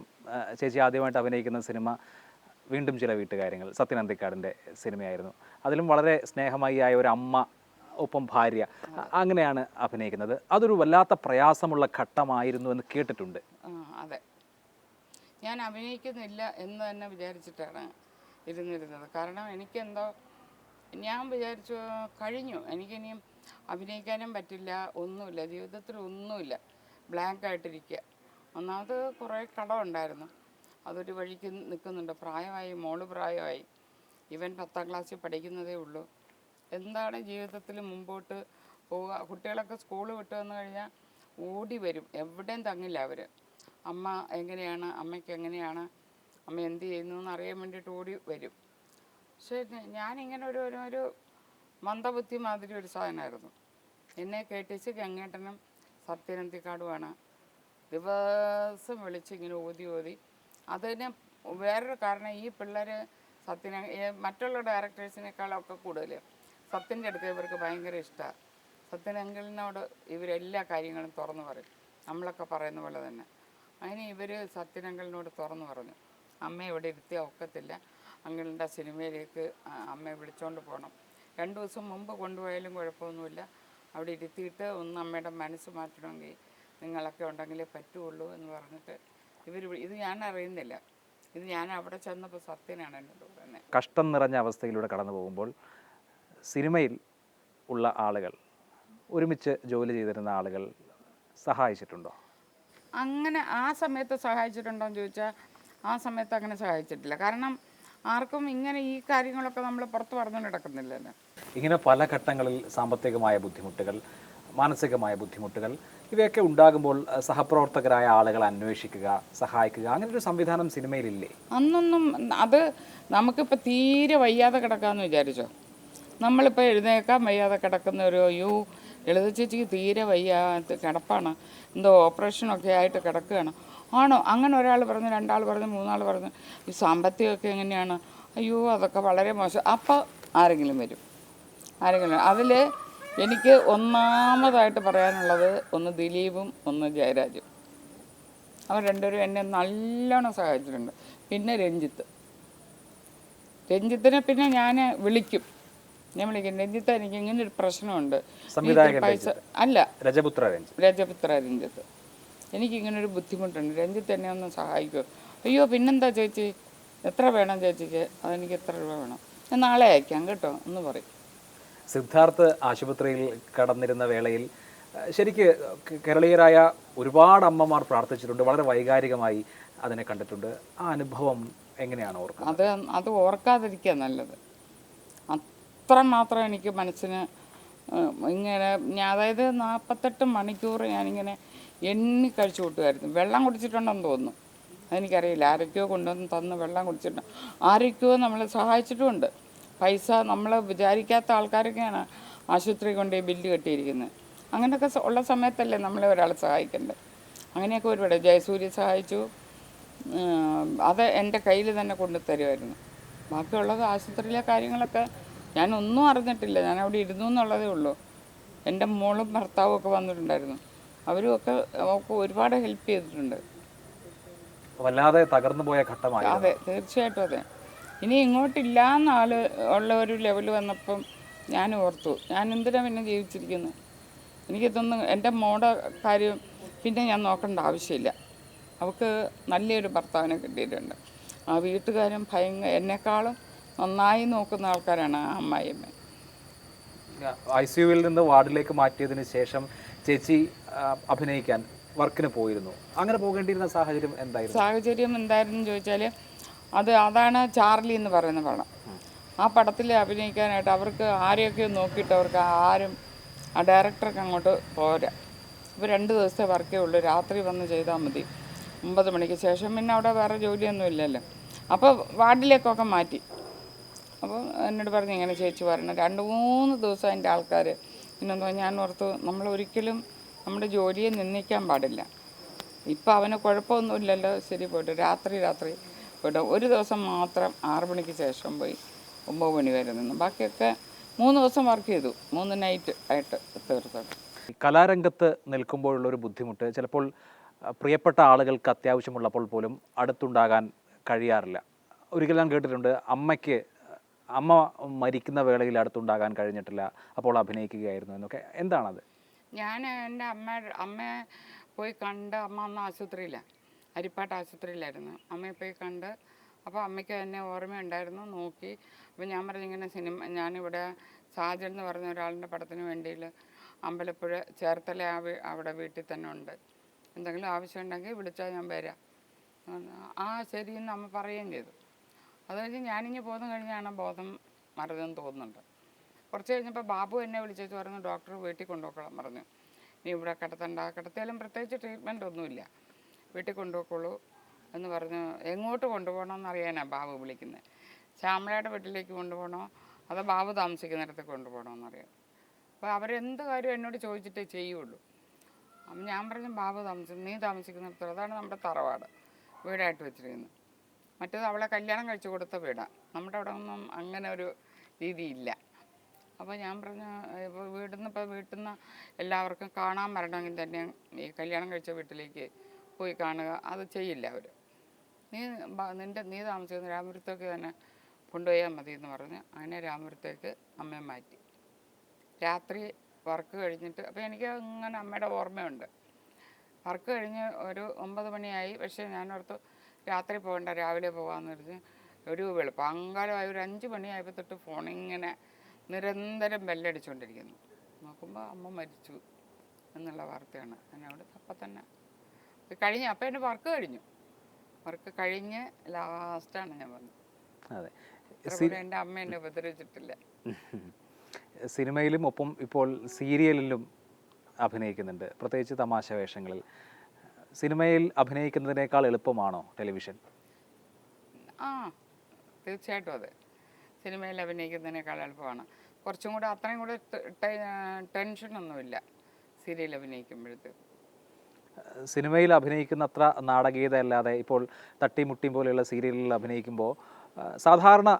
ചേച്ചി ആദ്യമായിട്ട് അഭിനയിക്കുന്ന സിനിമ വീണ്ടും ചില വീട്ടുകാര്യങ്ങൾ, സത്യൻ അന്തിക്കാടിൻ്റെ സിനിമയായിരുന്നു. അതിലും വളരെ സ്നേഹമായി ആയ ഒരു അമ്മ ഒപ്പം ഭാര്യ, അങ്ങനെയാണ് അഭിനയിക്കുന്നത്. അതൊരു വല്ലാത്ത പ്രയാസമുള്ള ഘട്ടമായിരുന്നു എന്ന് കേട്ടിട്ടുണ്ട്. അതെ, ഞാൻ അഭിനയിക്കുന്നില്ല എന്ന് തന്നെ വിചാരിച്ചിട്ടാണ് ഇരുന്നിരുന്നത്. കാരണം എനിക്കെന്തോ ഞാൻ വിചാരിച്ചു കഴിഞ്ഞു, എനിക്കിനിയും അഭിനയിക്കാനും പറ്റില്ല, ഒന്നുമില്ല, ജീവിതത്തിൽ ഒന്നുമില്ല, ബ്ലാങ്ക് ആയിട്ടിരിക്കുക. ഒന്നാമത് കുറേ കടമുണ്ടായിരുന്നു, അതൊരു വഴിക്ക് നിൽക്കുന്നുണ്ട്. പ്രായമായി, മോള് പ്രായമായി, ഇവൻ 10ാം ക്ലാസ്സിൽ പഠിക്കുന്നതേ ഉള്ളൂ. എന്താണ് ജീവിതത്തിൽ മുമ്പോട്ട് പോവുക? കുട്ടികളൊക്കെ സ്കൂൾ വിട്ട് വന്നു കഴിഞ്ഞാൽ ഓടി വരും, എവിടെയും തങ്ങില്ല അവർ. അമ്മ എങ്ങനെയാണ്, അമ്മയ്ക്ക് എങ്ങനെയാണ്, അമ്മ എന്ത് ചെയ്യുന്നു എന്ന് അറിയാൻ വേണ്ടിയിട്ട് ഓടി വരും. പക്ഷേ ഞാനിങ്ങനെ ഒരു മന്ദബുദ്ധി മാതിരി ഒരു സാധനമായിരുന്നു. എന്നെ കേട്ടിച്ച് ഗംഗേട്ടനും സത്യനന്തിക്കാടുമാണ് ദിവസം വിളിച്ച് ഇങ്ങനെ ഓതി. അതിന് വേറൊരു കാരണം, ഈ പിള്ളേർ മറ്റുള്ള ഡയറക്ടേഴ്സിനേക്കാളൊക്കെ കൂടുതൽ സത്യൻ്റെ അടുത്ത് ഇവർക്ക് ഭയങ്കര ഇഷ്ടമാണ്. സത്യനങ്കിളിനോട് ഇവരെല്ലാ കാര്യങ്ങളും തുറന്നു പറയും, നമ്മളൊക്കെ പറയുന്ന പോലെ തന്നെ. അതിന് ഇവർ സത്യനങ്കിളിനോട് തുറന്നു പറഞ്ഞു, അമ്മ ഇവിടെ ഇരുത്തിയാൽ ഒക്കത്തില്ല, അങ്കിളിൻ്റെ സിനിമയിലേക്ക് അമ്മയെ വിളിച്ചുകൊണ്ട് പോകണം. 2 ദിവസം മുമ്പ് കൊണ്ടുപോയാലും കുഴപ്പമൊന്നുമില്ല, അവിടെ ഇരുത്തിയിട്ട് ഒന്ന് അമ്മയുടെ മനസ്സ് മാറ്റണമെങ്കിൽ നിങ്ങളൊക്കെ ഉണ്ടെങ്കിലേ പറ്റുള്ളൂ എന്ന് പറഞ്ഞിട്ട് ഇത് ഞാൻ അറിയുന്നില്ല. ഇത് ഞാൻ അവിടെ ചെന്നപ്പോൾ സത്യനാണ് എന്നോട് പറയുന്നത്. കഷ്ടം നിറഞ്ഞ അവസ്ഥയിലൂടെ കടന്നു പോകുമ്പോൾ സിനിമയിൽ ഉള്ള ആളുകൾ, ഒരുമിച്ച് ജോലി ചെയ്തിരുന്ന ആളുകൾ സഹായിച്ചിട്ടുണ്ടോ? അങ്ങനെ ആ സമയത്ത് സഹായിച്ചിട്ടുണ്ടോ എന്ന് ചോദിച്ചാൽ ആ സമയത്ത് അങ്ങനെ സഹായിച്ചിട്ടില്ല. കാരണം ആർക്കും ഇങ്ങനെ ഈ കാര്യങ്ങളൊക്കെ നമ്മൾ പുറത്ത് പറഞ്ഞു നടക്കുന്നില്ലല്ലോ. ഇങ്ങനെ പല ഘട്ടങ്ങളിൽ സാമ്പത്തികമായ ബുദ്ധിമുട്ടുകൾ, മാനസികമായ ബുദ്ധിമുട്ടുകൾ ഇവയൊക്കെ ഉണ്ടാകുമ്പോൾ സഹപ്രവർത്തകരായ ആളുകൾ അന്വേഷിക്കുക, സഹായിക്കുക, അങ്ങനെ ഒരു സംവിധാനം സിനിമയിലില്ലേ? അന്നൊന്നും അത് നമുക്കിപ്പോൾ തീരെ വയ്യാതെ കിടക്കാമെന്ന് വിചാരിച്ചോ, നമ്മളിപ്പോൾ എഴുന്നേക്കാൻ വയ്യാതെ കിടക്കുന്ന ഒരു ലളിത ചേച്ചിക്ക് തീരെ വയ്യാത്ത കിടപ്പാണ്, എന്തോ ഓപ്പറേഷനൊക്കെ ആയിട്ട് കിടക്കുകയാണ്. ആണോ? അങ്ങനെ ഒരാൾ പറഞ്ഞു, 2 ആൾ പറഞ്ഞു, 3 ആൾ പറഞ്ഞു. ഈ സാമ്പത്തികമൊക്കെ എങ്ങനെയാണ്? അയ്യോ അതൊക്കെ വളരെ മോശം. അപ്പോൾ ആരെങ്കിലും വരും. അതിൽ എനിക്ക് ഒന്നാമതായിട്ട് പറയാനുള്ളത് ഒന്ന് ദിലീപും ഒന്ന് ജയരാജും. അവർ രണ്ടുപേരും എന്നെ നല്ലോണം സഹായിച്ചിട്ടുണ്ട്. പിന്നെ രഞ്ജിത്തിനെ പിന്നെ ഞാൻ വിളിക്കും. രഞ്ജിത്ത്, എനിക്ക് ഇങ്ങനെ ഒരു പ്രശ്നമുണ്ട്, പൈസ അല്ല രജപുത്ര രഞ്ജിത്ത്, എനിക്കിങ്ങനൊരു ബുദ്ധിമുട്ടുണ്ട്, രഞ്ജിത്ത് എന്നെ ഒന്ന് സഹായിക്കുമോ? അയ്യോ പിന്നെന്താ ചേച്ചി, എത്ര വേണം ചേച്ചിക്ക്? അതെനിക്ക് എത്ര രൂപ വേണം, ഞാൻ നാളെ അയക്കാം കേട്ടോ എന്ന് പറയും. സിദ്ധാർത്ഥ് ആശുപത്രിയിൽ കടന്നിരുന്ന വേളയിൽ ശരിക്ക് കേരളീയരായ ഒരുപാട് അമ്മമാർ പ്രാർത്ഥിച്ചിട്ടുണ്ട്, വളരെ വൈകാരികമായി അതിനെ കണ്ടിട്ടുണ്ട്. ആ അനുഭവം എങ്ങനെയാണ് ഓർക്കുന്നത്? അത് ഓർക്കാതിരിക്കുക നല്ലത്. അത്രമാത്രം എനിക്ക് മനസ്സിന് ഇങ്ങനെ അതായത് 48 മണിക്കൂർ ഞാനിങ്ങനെ എണ്ണി കഴിച്ചു കൂട്ടുമായിരുന്നു. വെള്ളം കുടിച്ചിട്ടുണ്ടെന്ന് തോന്നുന്നു, അതെനിക്കറിയില്ല. ആരൊക്കെയോ കൊണ്ടുവന്ന് തന്ന് വെള്ളം കുടിച്ചിട്ടുണ്ട്, ആരൊക്കെയോ നമ്മളെ സഹായിച്ചിട്ടുമുണ്ട്. പൈസ നമ്മൾ വിചാരിക്കാത്ത ആൾക്കാരൊക്കെയാണ് ആശുപത്രി കൊണ്ട് ബില്ല് കെട്ടിയിരിക്കുന്നത്. അങ്ങനെയൊക്കെ ഉള്ള സമയത്തല്ലേ നമ്മളെ ഒരാൾ സഹായിക്കേണ്ടത്. അങ്ങനെയൊക്കെ ഒരുപാട് ജയസൂര്യ സഹായിച്ചു. അത് എൻ്റെ കയ്യിൽ തന്നെ കൊണ്ടു തരുമായിരുന്നു. ബാക്കിയുള്ളത് ആശുപത്രിയിലെ കാര്യങ്ങളൊക്കെ ഞാനൊന്നും അറിഞ്ഞിട്ടില്ല, ഞാൻ അവിടെ ഇരുന്നു എന്നുള്ളതേ ഉള്ളൂ. എൻ്റെ മോളും ഭർത്താവും ഒക്കെ വന്നിട്ടുണ്ടായിരുന്നു, അവരും ഒക്കെ ഒരുപാട് ഹെൽപ്പ് ചെയ്തിട്ടുണ്ട്. വല്ലാതെ തകർന്നു പോയ ഘട്ടമായി. അതെ, തീർച്ചയായിട്ടും അതെ. ഇനി ഇങ്ങോട്ടില്ലാന്ന ആൾ ഉള്ള ഒരു ലെവൽ വന്നപ്പം ഞാൻ ഓർത്തു, ഞാൻ എന്തിനാ പിന്നെ ജീവിച്ചിരിക്കുന്നു. എനിക്കിതൊന്നും, എൻ്റെ മോടെ കാര്യം പിന്നെ ഞാൻ നോക്കേണ്ട ആവശ്യമില്ല. അവൾക്ക് നല്ലൊരു ഭർത്താവിനെ കിട്ടിയിട്ടുണ്ട്. ആ വീട്ടുകാരും എന്നെക്കാളും നന്നായി നോക്കുന്ന ആൾക്കാരാണ് ആ അമ്മായിയമ്മ. ICUവിൽ നിന്ന് വാർഡിലേക്ക് മാറ്റിയതിന് ശേഷം ചേച്ചി അഭിനയിക്കാൻ വർക്കിന് പോയിരുന്നു. അങ്ങനെ പോകേണ്ടിയിരുന്ന സാഹചര്യം എന്തായിരുന്നു ചോദിച്ചാൽ, അതാണ് ചാർലി എന്ന് പറയുന്ന പടം. ആ പടത്തിൽ അഭിനയിക്കാനായിട്ട് അവർക്ക് ആരെയൊക്കെയോ നോക്കിയിട്ട് അവർക്ക് ആരും ആ ഡയറക്ടർക്ക് അങ്ങോട്ട് പോരാ. ഇപ്പോൾ 2 ദിവസത്തെ വർക്കേ ഉള്ളൂ, രാത്രി വന്ന് ചെയ്താൽ മതി, 9 മണിക്ക് ശേഷം പിന്നെ അവിടെ വേറെ ജോലിയൊന്നും ഇല്ലല്ലോ. അപ്പോൾ വാർഡിലേക്കൊക്കെ മാറ്റി. അപ്പോൾ എന്നോട് പറഞ്ഞു ഇങ്ങനെ ചേച്ചി വരണം. 2-3 ദിവസം എൻ്റെ ആൾക്കാർ പിന്നെന്താ, ഞാൻ ഓർത്തു നമ്മളൊരിക്കലും നമ്മുടെ ജോലിയെ നിന്ദിക്കാൻ പാടില്ല. ഇപ്പം അവന് കുഴപ്പമൊന്നുമില്ലല്ലോ, ശരി പോയിട്ട് രാത്രി പോയിട്ട് ഒരു ദിവസം മാത്രം 6 മണിക്ക് ശേഷം പോയി 9 മണി വരെ നിന്നു. ബാക്കിയൊക്കെ 3 ദിവസം വർക്ക് ചെയ്തു, 3 നൈറ്റ് ആയിട്ട് തീർത്തു. കലാരംഗത്ത് നിൽക്കുമ്പോഴുള്ളൊരു ബുദ്ധിമുട്ട് ചിലപ്പോൾ പ്രിയപ്പെട്ട ആളുകൾക്ക് അത്യാവശ്യമുള്ളപ്പോൾ പോലും അടുത്തുണ്ടാകാൻ കഴിയാറില്ല. ഒരിക്കൽ ഞാൻ കേട്ടിട്ടുണ്ട്, അമ്മ മരിക്കുന്ന വേളയിൽ അടുത്തുണ്ടാകാൻ കഴിഞ്ഞിട്ടില്ല, അപ്പോൾ അഭിനയിക്കുകയായിരുന്നു എന്നൊക്കെ. എന്താണത്? ഞാൻ എൻ്റെ അമ്മയെ പോയി കണ്ട്, അമ്മ അന്ന് ആശുപത്രിയിലാണ്, അരിപ്പാട്ട് ആശുപത്രിയിലായിരുന്നു. അമ്മയെ പോയി കണ്ട്, അപ്പോൾ അമ്മയ്ക്ക് എന്നെ ഓർമ്മയുണ്ടായിരുന്നു, നോക്കി. അപ്പോൾ ഞാൻ പറഞ്ഞിങ്ങനെ ഞാനിവിടെ സാജൻ എന്ന് പറഞ്ഞ ഒരാളുടെ പടത്തിന് വേണ്ടിയിൽ അമ്പലപ്പുഴ ചേർത്തല അവിടെ വീട്ടിൽ തന്നെ ഉണ്ട്, എന്തെങ്കിലും ആവശ്യമുണ്ടെങ്കിൽ വിളിച്ചാൽ ഞാൻ വരാം. ആ ശരിയെന്ന് അമ്മ പറയുകയും ചെയ്തു. അത് കഴിഞ്ഞ് ഞാനിങ്ങനെ പോന്നു കഴിഞ്ഞാണ് ബോധം മറന്നെന്ന് തോന്നുന്നുണ്ട്. കുറച്ച് കഴിഞ്ഞപ്പോൾ ബാബു എന്നെ വിളിച്ചു പറഞ്ഞു, ഡോക്ടർ വീട്ടിൽ കൊണ്ടുപോക്കണം പറഞ്ഞു. നീ ഇവിടെ കിടത്തണ്ട, കിടത്തിയാലും പ്രത്യേകിച്ച് ട്രീറ്റ്മെൻ്റ് ഒന്നുമില്ല, വീട്ടിൽ കൊണ്ടുപോയിക്കോളൂ എന്ന് പറഞ്ഞ്. എങ്ങോട്ട് കൊണ്ടുപോകണമെന്ന് അറിയാനാണ് ബാബു വിളിക്കുന്നത്. ശ്യാമളയുടെ വീട്ടിലേക്ക് കൊണ്ടുപോകണോ അതോ ബാബു താമസിക്കുന്നിടത്തേക്ക് കൊണ്ടുപോകണമെന്നറിയാം. അപ്പോൾ അവരെന്ത് കാര്യം എന്നോട് ചോദിച്ചിട്ടേ ചെയ്യുള്ളൂ. അപ്പം ഞാൻ പറഞ്ഞു ബാബു നീ താമസിക്കുന്നിടത്തോളം, അതാണ് നമ്മുടെ തറവാട് വീടായിട്ട് വെച്ചിരിക്കുന്നത്. മറ്റേത് അവളെ കല്യാണം കഴിച്ചു കൊടുത്ത വീടാണ്, നമ്മുടെ അവിടെ ഒന്നും അങ്ങനെ ഒരു രീതിയില്ല. അപ്പോൾ ഞാൻ പറഞ്ഞു ഇപ്പോൾ വീട്ടിൽ നിന്ന് എല്ലാവർക്കും കാണാൻ വരണമെങ്കിൽ തന്നെ ഈ കല്യാണം കഴിച്ച വീട്ടിലേക്ക് പോയി കാണുക അത് ചെയ്യില്ല അവർ. നീ താമസിക്കുന്ന രാമപുരത്തേക്ക് തന്നെ കൊണ്ടുപോയാൽ മതി എന്ന് പറഞ്ഞ് അങ്ങനെ രാമപുരത്തേക്ക് അമ്മയെ മാറ്റി. രാത്രി വർക്ക് കഴിഞ്ഞിട്ട്, അപ്പോൾ എനിക്ക് അങ്ങനെ അമ്മയുടെ ഓർമ്മയുണ്ട്. വർക്ക് കഴിഞ്ഞ് ഒരു 9 മണിയായി. പക്ഷേ ഞാനോർത്ത് രാത്രി പോകണ്ട, രാവിലെ പോകാമെന്ന് പറഞ്ഞ് ഒരു വെളുപ്പാങ്കാലമായി ഒരു 5 മണിയായപ്പോൾ തൊട്ട് ഫോണിങ്ങനെ നിരന്തരം ബെല്ലടിച്ചുകൊണ്ടിരിക്കുന്നു. നോക്കുമ്പോൾ അമ്മ മരിച്ചു എന്നുള്ള വാർത്തയാണ്. എന്നോട് അപ്പം തന്നെ കഴിഞ്ഞ്, അപ്പം എൻ്റെ വർക്ക് കഴിഞ്ഞ് ലാസ്റ്റാണ് ഞാൻ വന്നത്. അതെ, എൻ്റെ അമ്മ എന്നെ ഉപദ്രവിച്ചിട്ടില്ല. സിനിമയിലും ഒപ്പം ഇപ്പോൾ സീരിയലിലും അഭിനയിക്കുന്നുണ്ട്, പ്രത്യേകിച്ച് തമാശ വേഷങ്ങളിൽ. സിനിമയിൽ അഭിനയിക്കുന്നതിനേക്കാൾ എളുപ്പമാണോ ടെലിവിഷൻ? തീർച്ചയായിട്ടും അതെ, സിനിമയിൽ അഭിനയിക്കുന്നതിനേക്കാൾ എളുപ്പമാണ്. കുറച്ചും കൂടെ അത്രയും കൂടെ ടെൻഷനൊന്നുമില്ല സീരിയൽ അഭിനയിക്കുമ്പോഴത്തേക്ക്. സിനിമയിൽ അഭിനയിക്കുന്ന അത്ര നാടകീയത അല്ലാതെ ഇപ്പോൾ തട്ടിമുട്ടി പോലെയുള്ള സീരിയലിൽ അഭിനയിക്കുമ്പോൾ സാധാരണ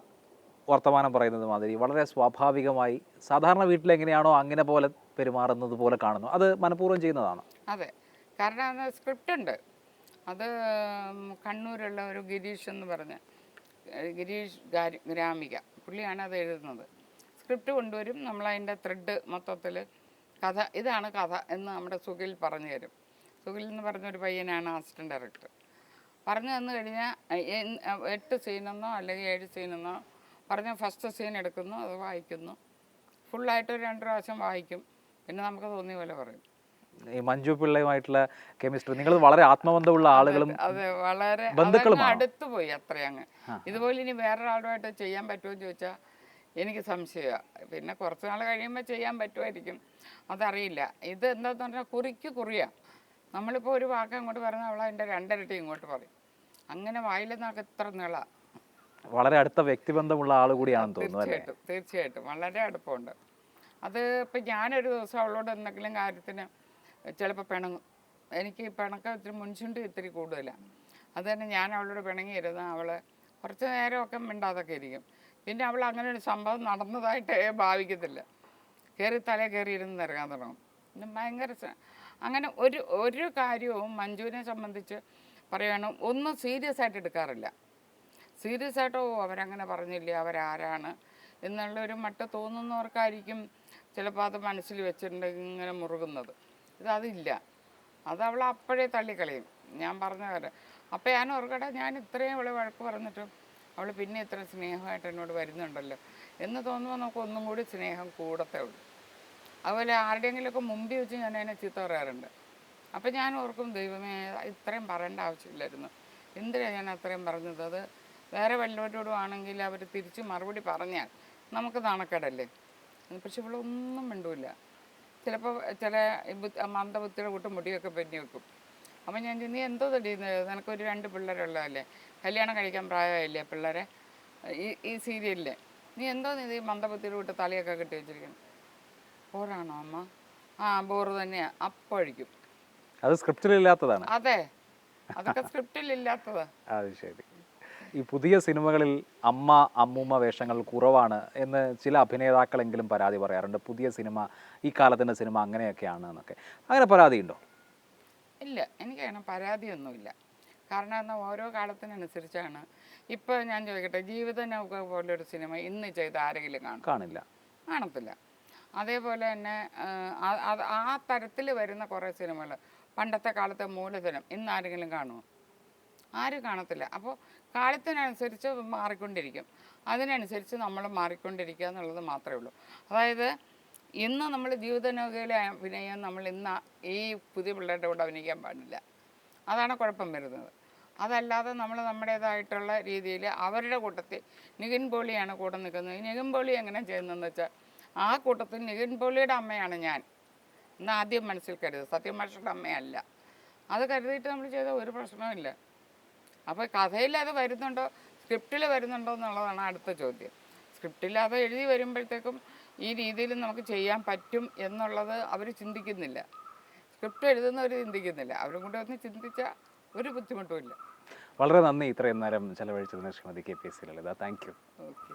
വർത്തമാനം പറയുന്നത് മാതിരി വളരെ സ്വാഭാവികമായി സാധാരണ വീട്ടിലെങ്ങനെയാണോ അങ്ങനെ പോലെ പെരുമാറുന്നത് പോലെ കാണുന്നു. അത് മനഃപൂർവ്വം ചെയ്യുന്നതാണോ? അതെ, കാരണം അത് സ്ക്രിപ്റ്റ് ഉണ്ട്. അത് കണ്ണൂരുള്ള ഒരു ഗിരീഷ് എന്ന് പറഞ്ഞ ഗിരീഷ് ഗ്രാമിക പുള്ളിയാണ് അത് എഴുതുന്നത്. സ്ക്രിപ്റ്റ് കൊണ്ടുവരും, നമ്മളതിൻ്റെ ത്രെഡ് മൊത്തത്തിൽ ഇതാണ് കഥ എന്ന് നമ്മുടെ സുഖിൽ പറഞ്ഞു തരും. സുഖിൽ എന്ന് പറഞ്ഞൊരു പയ്യനാണ് അസിസ്റ്റൻറ്റ് ഡയറക്ടർ. പറഞ്ഞു തന്നു കഴിഞ്ഞാൽ 8 സീനെന്നോ അല്ലെങ്കിൽ 7 സീനെന്നോ പറഞ്ഞാൽ ഫസ്റ്റ് സീൻ എടുക്കുന്നു, അത് വായിക്കുന്നു, ഫുള്ളായിട്ട് 2 പ്രാവശ്യം വായിക്കും, പിന്നെ നമുക്ക് തോന്നിയ പോലെ പറയും. ഈ മഞ്ജു പിള്ളയുമായിട്ടുള്ള കെമിസ്ട്രി, നിങ്ങൾ വളരെ ആത്മബന്ധമുള്ള ആളുകളും അതെ, വളരെ അടുത്ത് പോയി അത്രയങ്ങ്. ഇതുപോലെ ഇനി വേറൊരാളുമായിട്ട് ചെയ്യാൻ പറ്റുമെന്ന് ചോദിച്ചാൽ എനിക്ക് സംശയമാണ്. പിന്നെ കുറച്ച് നാൾ കഴിയുമ്പോൾ ചെയ്യാൻ പറ്റുമായിരിക്കും, അതറിയില്ല. ഇത് എന്താണെന്ന് പറഞ്ഞാൽ കുറിയാണ്. നമ്മളിപ്പോൾ ഒരു വാക്ക് അങ്ങോട്ട് പറഞ്ഞാൽ അവൾ അതിൻ്റെ 2 ഇരട്ടി ഇങ്ങോട്ട് പറയും. അങ്ങനെ വായിലെന്നൊക്കെ ഇത്ര നീള. വളരെ അടുത്ത വ്യക്തിബന്ധമുള്ള ആൾ കൂടിയാണെന്ന് തോന്നുന്നു. തീർച്ചയായിട്ടും വളരെ അടുപ്പമുണ്ട്. അത് ഇപ്പം ഞാനൊരു ദിവസം അവളോട് എന്തെങ്കിലും കാര്യത്തിന് ചിലപ്പോൾ പിണങ്ങും. എനിക്ക് പിണക്കം ഇത്തിരി മുൻചുണ്ട് ഇത്തിരി കൂടുതലാണ്. അത് തന്നെ ഞാൻ അവളോട് പിണങ്ങിയിരുന്ന അവൾ കുറച്ച് നേരമൊക്കെ മിണ്ടാതൊക്കെ ഇരിക്കും. പിന്നെ അവൾ അങ്ങനെ ഒരു സംഭവം നടന്നതായിട്ടേ ഭാവിക്കത്തില്ല, തലേ കയറി ഇരുന്ന് ഇറങ്ങാൻ തുടങ്ങും. പിന്നെ ഭയങ്കര അങ്ങനെ ഒരു കാര്യവും മഞ്ജുവിനെ സംബന്ധിച്ച് പറയുകയാണ് ഒന്നും സീരിയസ് ആയിട്ട് എടുക്കാറില്ല. സീരിയസ് ആയിട്ടോ അവരങ്ങനെ പറഞ്ഞില്ലേ, അവരാരാണ് എന്നുള്ളൊരു മട്ട് തോന്നുന്നവർക്കായിരിക്കും ചിലപ്പോൾ അത് മനസ്സിൽ വെച്ചിട്ടുണ്ടെങ്കിൽ ഇങ്ങനെ മുറുകുന്നത്. അതില്ല, അത് അവൾ അപ്പോഴേ തള്ളിക്കളയും. ഞാൻ പറഞ്ഞവരെ അപ്പം ഞാൻ ഓർക്കട്ടെ, ഞാൻ ഇത്രയും അവളെ വഴക്ക് പറഞ്ഞിട്ടും അവൾ പിന്നെ ഇത്ര സ്നേഹമായിട്ട് എന്നോട് വരുന്നുണ്ടല്ലോ എന്ന് തോന്നുമ്പോൾ നമുക്ക് ഒന്നും കൂടി സ്നേഹം കൂടത്തേ ഉള്ളൂ. അതുപോലെ ആരുടെയെങ്കിലുമൊക്കെ മുമ്പിൽ വെച്ച് ഞാൻ അതിനെ ചീത്ത പറയാറുണ്ട്. അപ്പം ഞാൻ ഓർക്കും, ദൈവമേ ഇത്രയും പറയേണ്ട ആവശ്യമില്ലായിരുന്നു, എന്തിനാണ് ഞാൻ അത്രയും പറഞ്ഞത്. അത് വേറെ വല്ലവരോടും ആണെങ്കിൽ അവർ തിരിച്ച് മറുപടി പറഞ്ഞാൽ നമുക്ക് നാണക്കേടല്ലേ. പക്ഷെ ഇവളൊന്നും മിണ്ടൂല. ചിലപ്പോൾ ചില മന്ദബുദ്ധിയുടെ കൂട്ട് മുടിയൊക്കെ പെഞ്ഞി വെക്കും. അപ്പം ഞാൻ നീ എന്തോ തടിയുന്നത്, നിനക്കൊരു 2 പിള്ളേരുള്ളതല്ലേ, കല്യാണം കഴിക്കാൻ പ്രായമായില്ലേ പിള്ളേരെ, ഈ സീരിയലിലെ നീ എന്തോ ഈ മന്ദബുദ്ധിയുടെ കൂട്ട് തലയൊക്കെ കെട്ടി വെച്ചിരിക്കുന്നു. ബോറാണോ അമ്മ? ബോറ് തന്നെയാണ്. അപ്പോഴിക്കും അത് സ്ക്രിപ്റ്റിലില്ലാത്തതാണ്. അതെ, അതൊക്കെ സ്ക്രിപ്റ്റിലില്ലാത്തതാ. അത് ശരി. ഈ പുതിയ സിനിമകളിൽ അമ്മൂമ്മ വേഷങ്ങൾ കുറവാണ് എന്ന് ചില അഭിനേതാക്കളെങ്കിലും പരാതി പറയാറുണ്ട്. പുതിയ സിനിമ, ഈ കാലത്തിൻ്റെ സിനിമ അങ്ങനെയൊക്കെയാണ് എന്നൊക്കെ. അങ്ങനെ പരാതിയുണ്ടോ? ഇല്ല, എനിക്കങ്ങനെ പരാതിയൊന്നുമില്ല. കാരണം എന്നാൽ ഓരോ കാലത്തിനനുസരിച്ചാണ്. ഇപ്പോൾ ഞാൻ ചോദിക്കട്ടെ, ജീവിത നൗക പോലൊരു സിനിമ ഇന്ന് ചെയ്ത ആരെങ്കിലും കാണത്തില്ല. അതേപോലെ തന്നെ ആ തരത്തിൽ വരുന്ന കുറേ സിനിമകൾ, പണ്ടത്തെ കാലത്തെ മൂലധനം ഇന്ന് ആരെങ്കിലും കാണുമോ? ആരും കാണത്തില്ല. അപ്പോൾ കാലത്തിനനുസരിച്ച് മാറിക്കൊണ്ടിരിക്കും, അതിനനുസരിച്ച് നമ്മൾ മാറിക്കൊണ്ടിരിക്കുക എന്നുള്ളത് മാത്രമേ ഉള്ളൂ. അതായത് ഇന്ന് നമ്മൾ ജീവിതനൗകയിലെ അഭിനയം നമ്മൾ ഇന്ന് ഈ പുതിയ പിള്ളേരുടെ കൂടെ അഭിനയിക്കാൻ പാടില്ല, അതാണ് കുഴപ്പം വരുന്നത്. അതല്ലാതെ നമ്മൾ നമ്മുടേതായിട്ടുള്ള രീതിയിൽ അവരുടെ കൂട്ടത്തിൽ നിവിൻ പോളിയാണ് കൂടെ നിൽക്കുന്നത്. നിവിൻ പോളി എങ്ങനെ ചെയ്യുന്നതെന്ന് വെച്ചാൽ ആ കൂട്ടത്തിൽ നിവിൻ പോളിയുടെ അമ്മയാണ് ഞാൻ എന്ന് ആദ്യം മനസ്സിൽ കരുതുക. സത്യമാഷയുടെ അമ്മയല്ല, അത് കരുതിയിട്ട് നമ്മൾ ചെയ്ത ഒരു പ്രശ്നവുമില്ല. അപ്പോൾ കഥയിൽ അത് വരുന്നുണ്ടോ, സ്ക്രിപ്റ്റിൽ വരുന്നുണ്ടോ എന്നുള്ളതാണ് അടുത്ത ചോദ്യം. സ്ക്രിപ്റ്റിൽ അത് എഴുതി വരുമ്പോഴത്തേക്കും ഈ രീതിയിൽ നമുക്ക് ചെയ്യാൻ പറ്റും എന്നുള്ളത് അവർ ചിന്തിക്കുന്നില്ല. സ്ക്രിപ്റ്റ് എഴുതുന്നവർ ചിന്തിക്കുന്നില്ല. അവരും കൂടെ ഒന്ന് ചിന്തിച്ചാൽ ഒരു ബുദ്ധിമുട്ടുമില്ല. വളരെ നന്ദി ഇത്രയും നേരം ചെലവഴിച്ചതിന് Shrimati KPSC Lalitha. Thank you. Okay.